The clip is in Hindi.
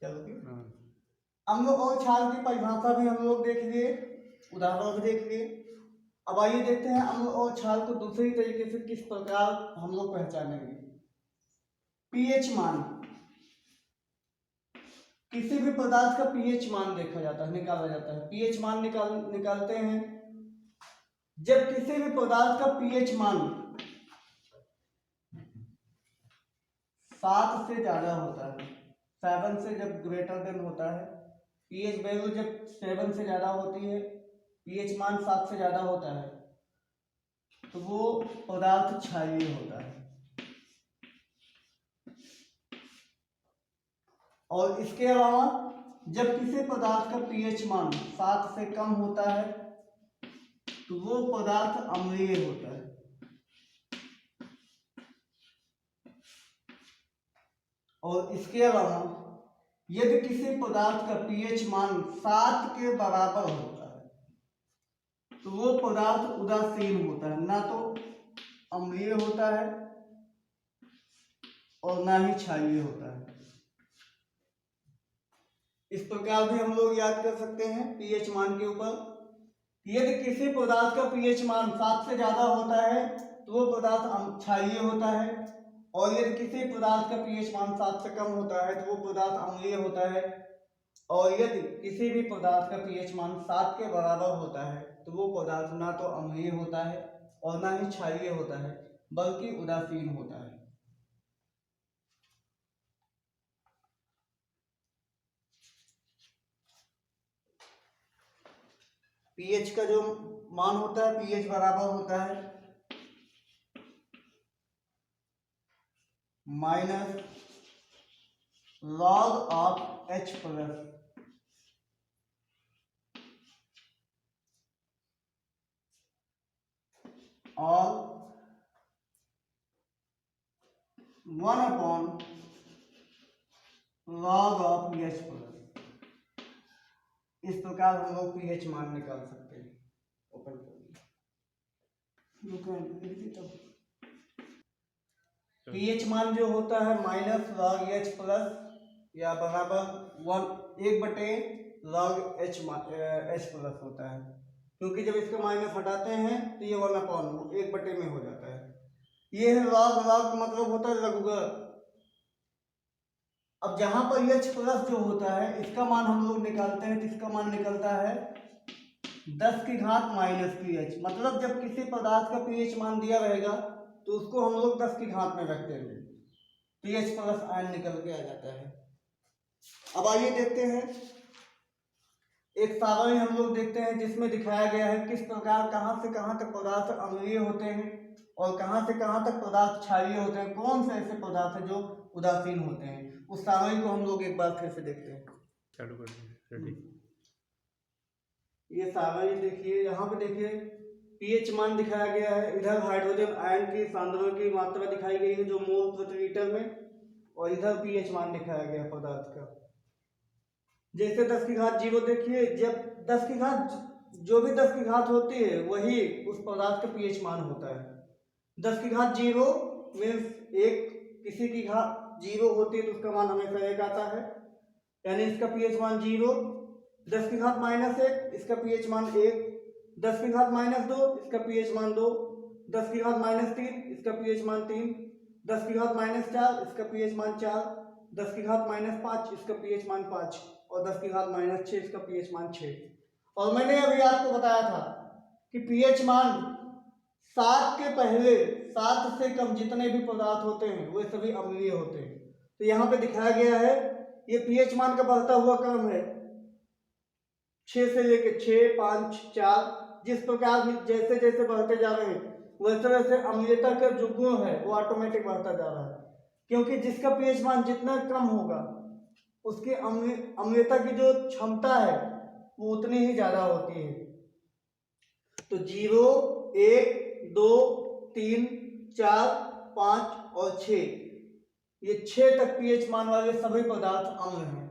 चलो अम्ल और क्षार की परिभाषा भी हम लोग देख लिए, उदाहरण भी देख लिए। अब आइए देखते हैं अम्ल और क्षार को दूसरी तरीके से किस प्रकार हम लोग पहचानेंगे। पीएच मान, किसी भी पदार्थ का पीएच मान देखा जाता है, निकाला जाता है। पीएच मान निकालते हैं जब किसी भी पदार्थ का पीएच मान 7 से ज्यादा होता है, 7 से जब ग्रेटर देन होता है, पीएच वैल्यू जब 7 से ज्यादा होती है, पीएच मान 7 से ज्यादा होता है, तो वो पदार्थ क्षारीय होता है। और इसके अलावा जब किसी पदार्थ का पीएच मान 7 से कम होता है तो वो पदार्थ अम्लीय होता है। और इसके अलावा यदि किसी पदार्थ का पीएच मान 7 के बराबर होता है तो वो पदार्थ उदासीन होता है, ना तो अम्लीय होता है और ना ही क्षारीय होता है। इस प्रकार भी हम लोग याद कर सकते हैं पीएच मान के ऊपर। यदि किसी पदार्थ का पीएच मान 7 से ज्यादा होता है तो वो पदार्थ क्षारीय होता है, और यदि किसी पदार्थ का पीएच मान 7 से कम होता है तो वो पदार्थ अम्लीय होता है, और यदि किसी भी पदार्थ का पीएच मान 7 के बराबर होता है तो वो पदार्थ ना तो अम्लीय होता है और ना ही क्षारीय होता है, बल्कि उदासीन होता है। पीएच का जो मान होता है, पीएच बराबर होता है minus log of H plus और 1 upon log of H plus. इस प्रकार हम लोग पीएच मान निकाल सकते हैं। ओपन पीएच मान जो होता है माइनस लॉग H प्लस या बराबर 1 लॉग H प्लस होता है, क्योंकि जब इसका माइनस हटाते हैं तो ये 1 अपॉन 1 में हो जाता है। ये है लॉग, लॉग मतलब होता है लघुगणक। अब जहां पर H प्लस जो होता है इसका मान हम लोग निकालते हैं तो इसका मान निकलता है 10 की घात माइनस pH। मतलब जब किसी पदार्थ का pH मान दिया रहेगा तो उसको हम लोग 10 की घात में रख देंगे, pH प्लस आयन निकल के आ जाता है। अब आइए देखते हैं एक सारणी हम लोग देखते हैं जिसमें दिखाया गया है किस प्रकार कहां से कहां तक पदार्थ अम्लीय होते हैं और कहां से कहां तक पदार्थ क्षारीय होते हैं, कौन से ऐसे पदार्थ हैं जो उदासीन होते हैं। उस सारणी को हम लोग एक बार फिर से देखते हैं। चालू कर दीजिए। ये सारणी देखिए, यहाँ पे देखिए पीएच मान दिखाया गया है, इधर हाइड्रोजन आयन की सांद्रता की मात्रा दिखाई गई है जो मोल प्रति लीटर में, और इधर पीएच मान दिखाया गया पदार्थ का। जैसे 10 की घात 0 देखिए, जब 10 की घात जो भी 10 की घात होती है वही उस पदार्थ का पीएच मान होता है। 10 की घात 0 मीन्स एक, किसी की घात 0 होती है तो उसका मान हमेशा 1 आता है, यानी इसका पीएच मान 0। 10 की घात -1 इसका पीएच मान 1, 10 की घात -2 इसका पीएच मान 2, 10 की घात -3 इसका पीएच मान 3, 10 की घात -4 इसका पीएच मान 4, 10 की घात -5 इसका पीएच मान 5, और 10 की घात -6 इसका पीएच मान 6। और मैंने अभी आपको बताया था कि पीएच मान 7 के पहले 7 से कम जितने भी पदार्थ होते हैं वे सभी अम्लीय होते हैं। तो यहाँ पे दिखाया गया है ये पीएच मान का बढ़ता हुआ क्रम है, 6 से लेके 6, 5, 4। जिस प्रकार जैसे जैसे बढ़ते जा रहे हैं वैसे वैसे अम्लीयता का जो गुण है वो ऑटोमेटिक बढ़ता जा रहा है, क्योंकि जिसका पीएच मान जितना कम होगा उसकी अम्लीयता की जो क्षमता है वो उतनी ही ज्यादा होती है। तो 0, 1, 2, 3, 4, 5 और 6, ये 6 तक पीएच मान वाले सभी पदार्थ अम्ल हैं।